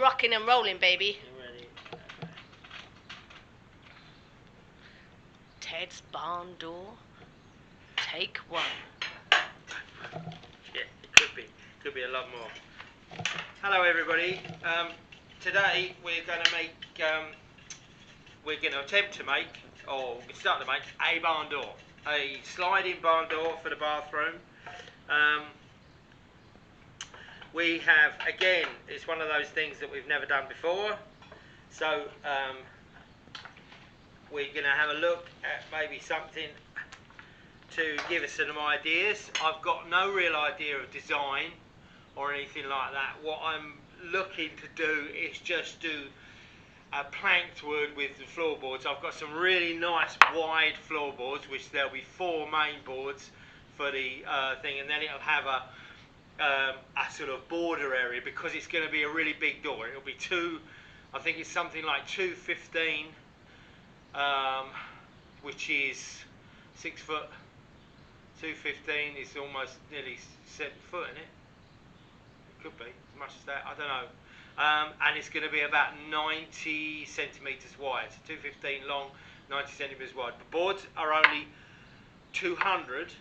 rocking and rolling, baby. You ready? Ted's barn door. Take one. Yeah, it could be a lot more. Hello everybody. Today we're going to attempt to make, or we start to make, a barn door. A sliding barn door for the bathroom. We have, again, it's one of those things that we've never done before. So we're going to have a look at maybe something to give us some ideas. I've got no real idea of design or anything like that. What I'm looking to do is just do a planked wood with the floorboards. I've got some really nice wide floorboards, which there'll be 4 main boards for the thing, and then it'll have a sort of border area, because it's going to be a really big door. It'll be I think it's something like 215, which is 6 foot. 215 is almost nearly 7 foot, isn't it? It could be as much as that. I don't know. And it's going to be about 90 centimeters wide. So 215 long, 90 centimeters wide. The boards are only 200,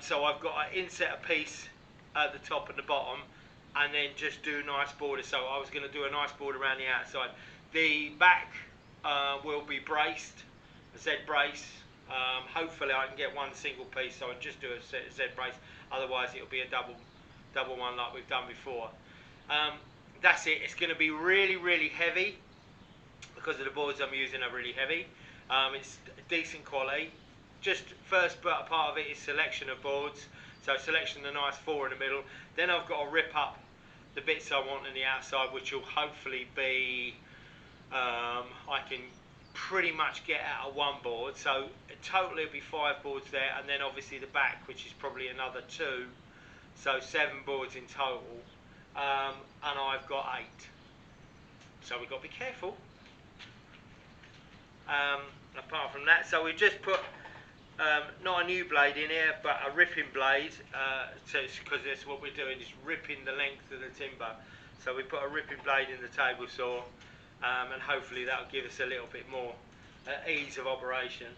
so I've got to inset a piece at the top and the bottom, and then just do nice borders. So I was going to do a nice border around the outside. The back will be braced, a Z brace. Hopefully I can get one single piece, so I'll just do a Z brace. Otherwise it'll be a double one like we've done before. That's it. It's going to be really heavy, because of the boards I'm using are really heavy. It's decent quality. Just first part of it is selection of boards. So selection the nice 4 in the middle. Then I've got to rip up the bits I want on the outside, which will hopefully be, I can pretty much get out of 1 board. So totally it'll be 5 boards there, and then obviously the back, which is probably another 2. So 7 boards in total. And I've got 8. So we've got to be careful. Apart from that, so we've just put not a new blade in here, but a ripping blade, because that's what we're doing, is ripping the length of the timber. So we put a ripping blade in the table saw, and hopefully that'll give us a little bit more ease of operation.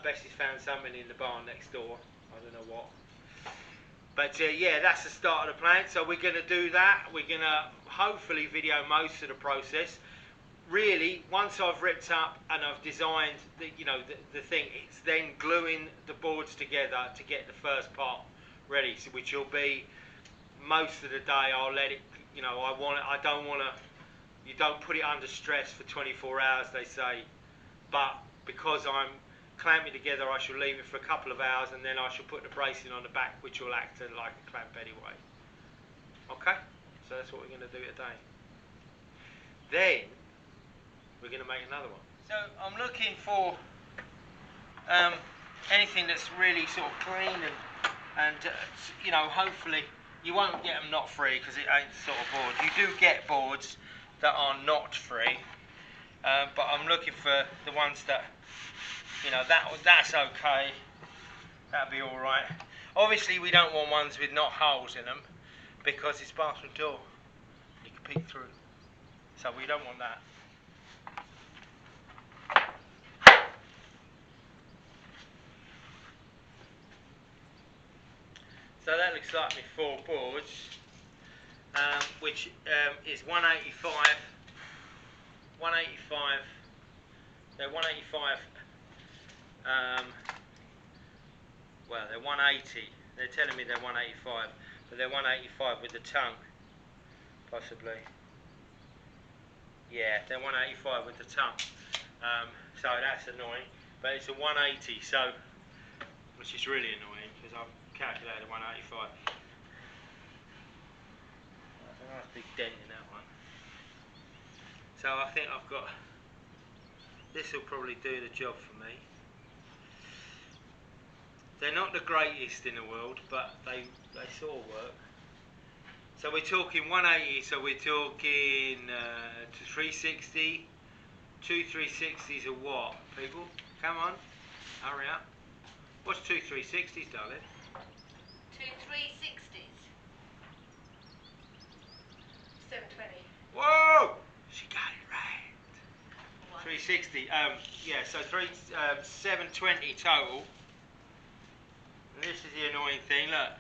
Bessie's found something in the barn next door, I don't know what. But yeah, that's the start of the plan. So we're going to do that. We're going to hopefully video most of the process. Really, once I've ripped up and I've designed the thing, it's then gluing the boards together to get the first part ready. So which will be most of the day. I'll let it, I don't want to. You don't put it under stress for 24 hours, they say. But because I'm clamping together, I shall leave it for a couple of hours, and then I shall put the bracing on the back, which will act like a clamp anyway. Okay, so that's what we're going to do today. Then we're going to make another one. So I'm looking for anything that's really sort of clean and hopefully you won't get them knot free, because it ain't the sort of board. You do get boards that are knot free, but I'm looking for the ones that that's okay. That'll be all right. Obviously we don't want ones with knot holes in them, because it's bathroom door. You can peek through, so we don't want that. So that looks like my 4 boards, which is 185. They're 185. Well, they're 180. They're telling me they're 185, but they're 185 with the tongue, possibly. Yeah, they're 185 with the tongue. So that's annoying, but it's a 180. So, which is really annoying, because I've calculated 185. That's a nice big dent in that one. So I think I've got, this will probably do the job for me. They're not the greatest in the world, but they sort of work. So we're talking 180, so we're talking 360. 2 360s are what, people? Come on, hurry up. What's 2 360s, darling? 2 360s. 720. Whoa! She got it right. 360. Yeah, so 720 total. And this is the annoying thing, look.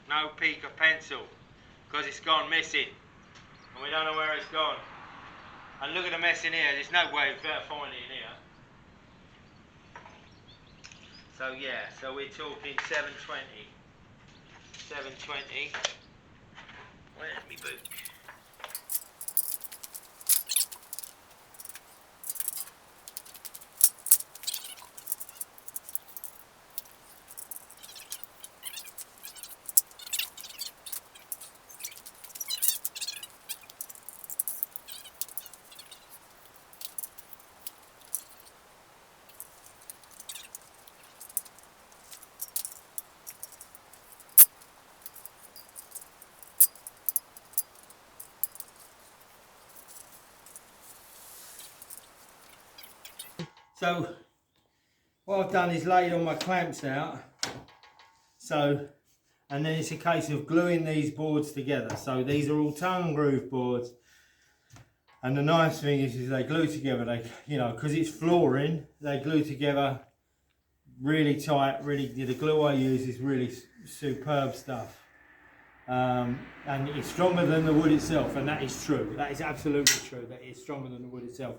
No peak of pencil, because it's gone missing. And we don't know where it's gone. And look at the mess in here, there's no way of finding it in here. So yeah, so we're talking 720. 720. Where's my book? So what I've done is laid all my clamps out. So, and then it's a case of gluing these boards together. So these are all tongue and groove boards. And the nice thing is they glue together. They, you know, because it's flooring, they glue together really tight. Really, the glue I use is really superb stuff. And it's stronger than the wood itself, and that is true. That is absolutely true. That it's stronger than the wood itself.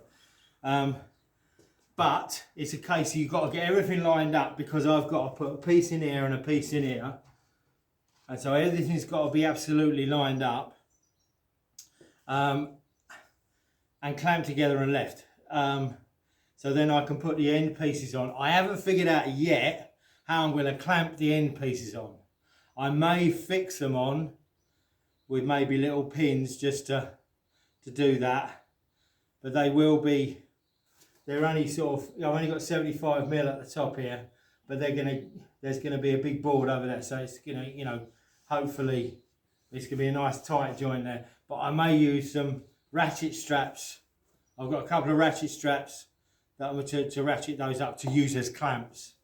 But it's a case you've got to get everything lined up, because I've got to put a piece in here and a piece in here. And so everything's got to be absolutely lined up and clamped together and left. So then I can put the end pieces on. I haven't figured out yet how I'm going to clamp the end pieces on. I may fix them on with maybe little pins just to do that. But they will be... They're only sort of, I've only got 75mm at the top here, but there's gonna be a big board over there, so it's gonna, you know, hopefully it's gonna be a nice tight joint there. But I may use some ratchet straps. I've got a couple of ratchet straps that I'm to ratchet those up to use as clamps.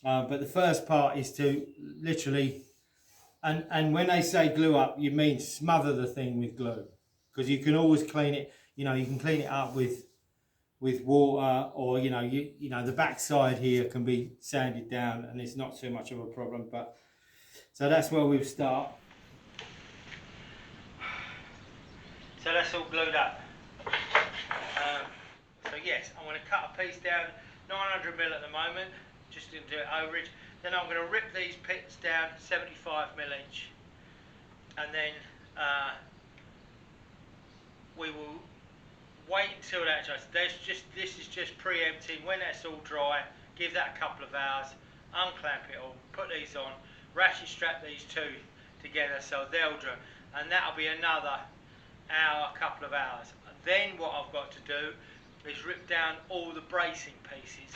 But the first part is to literally, and when they say glue up, you mean smother the thing with glue, because you can always clean it. You know, you can clean it up with water, or you know the backside here can be sanded down and it's not too much of a problem. But so that's where we'll start. So that's all glued up. So yes, I'm going to cut a piece down 900mm at the moment, just to do it overage. Then I'm going to rip these pits down 75mm each, and then we will wait until that dries. This is just preempting. When that's all dry, give that a couple of hours, unclamp it all, put these on, ratchet strap these two together so they'll dry, and that'll be another hour, couple of hours. And then what I've got to do is rip down all the bracing pieces.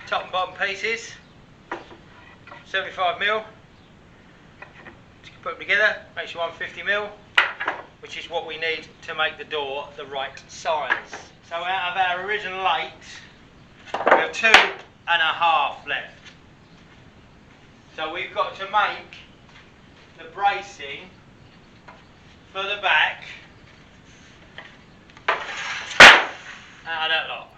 Top and bottom pieces, 75mm. Put them together, makes you 150mm, which is what we need to make the door the right size. So out of our original 8, we have 2.5 left. So we've got to make the bracing for the back out of that lot.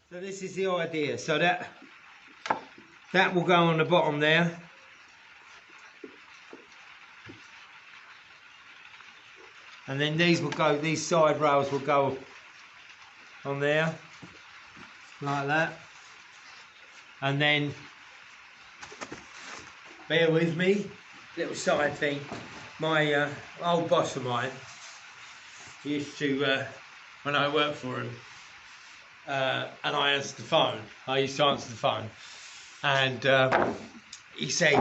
So this is the idea. So that will go on the bottom there. And then these side rails will go on there, like that. And then, bear with me, little side thing. My old boss of mine used to, when I worked for him, and I answered the phone. I used to answer the phone, and he'd say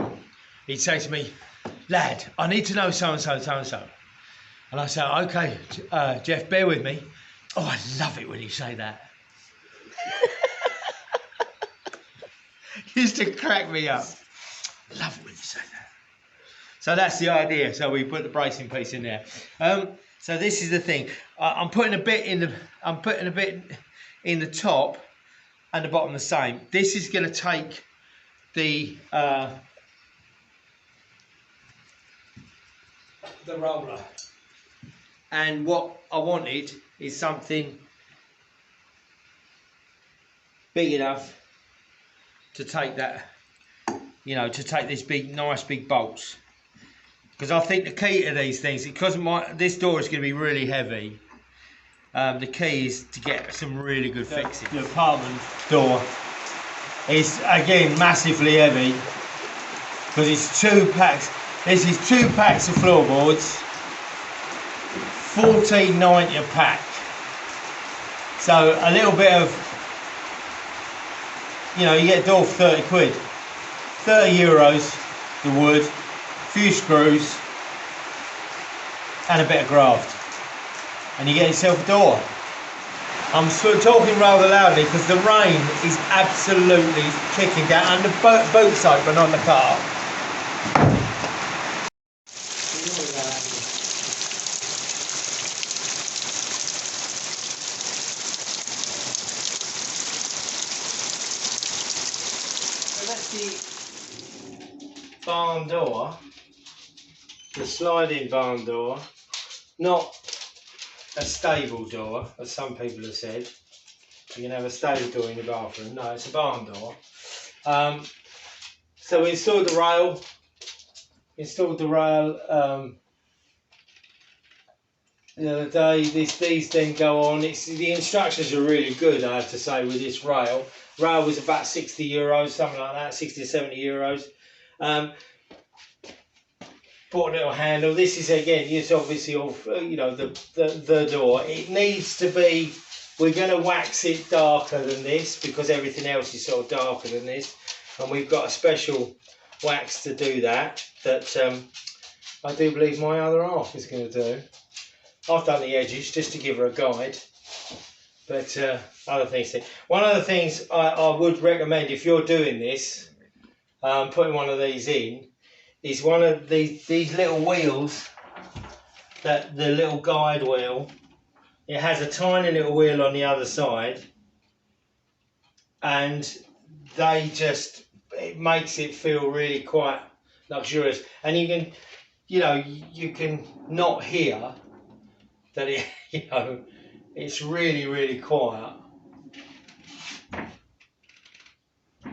to me, "Lad, I need to know so and so, so and so." And I say, "Okay, Jeff, bear with me." Oh, I love it when you say that. Used to crack me up. Love it when you say that. So that's the idea. So we put the bracing piece in there. So this is the thing. I'm putting a bit in the top and the bottom the same. This is going to take the roller. And what I wanted is something big enough to take that, to take this nice big bolts. Because I think the key to these things, because this door is going to be really heavy, the key is to get some really good fixing. The apartment door is again massively heavy because it's 2 packs. This is 2 packs of floorboards. $14.90 a pack. So a little bit of, you get a door for 30 quid. 30 euros, the wood, a few screws, and a bit of graft. And you get yourself a door. I'm sort of talking rather loudly because the rain is absolutely kicking down, and the boot's open on the car. Barn door, the sliding barn door, not a stable door, as some people have said. You can have a stable door in your bathroom. No, it's a barn door. So we installed the rail. The other day. These then go on. The instructions are really good, I have to say, with this rail. Rail was about 60 euros, something like that, 60 to 70 euros. Bought a little handle. This is again, it's obviously the door. It needs to be. We're going to wax it darker than this because everything else is sort of darker than this, and we've got a special wax to do that. I do believe my other half is going to do. I've done the edges just to give her a guide, but other things. One of the things I would recommend if you're doing this, putting one of these in, is one of these little wheels, the little guide wheel. It has a tiny little wheel on the other side, and it makes it feel really quite luxurious. And you can not hear that it's really, really quiet.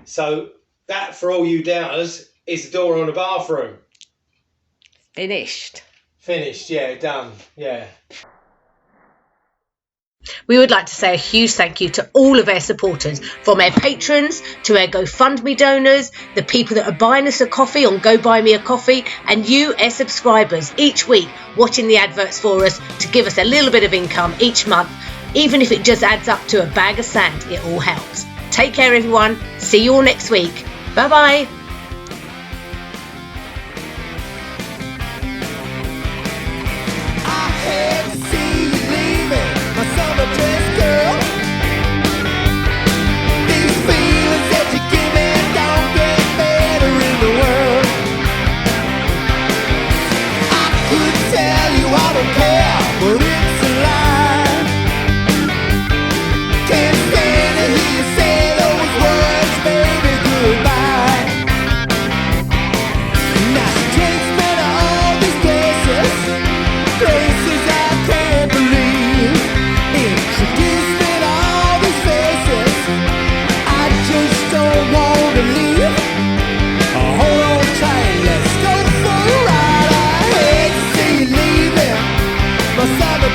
So that, for all you doubters, is the door on the bathroom. Finished, yeah, done, yeah. We would like to say a huge thank you to all of our supporters, from our patrons to our GoFundMe donors, the people that are buying us a coffee on Go Buy Me a Coffee, and you, our subscribers, each week watching the adverts for us to give us a little bit of income each month. Even if it just adds up to a bag of sand, it all helps. Take care, everyone. See you all next week. Bye-bye. Summer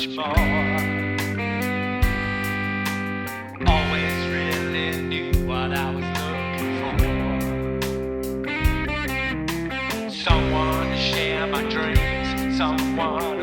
much more. Always really knew what I was looking for. Someone to share my dreams, someone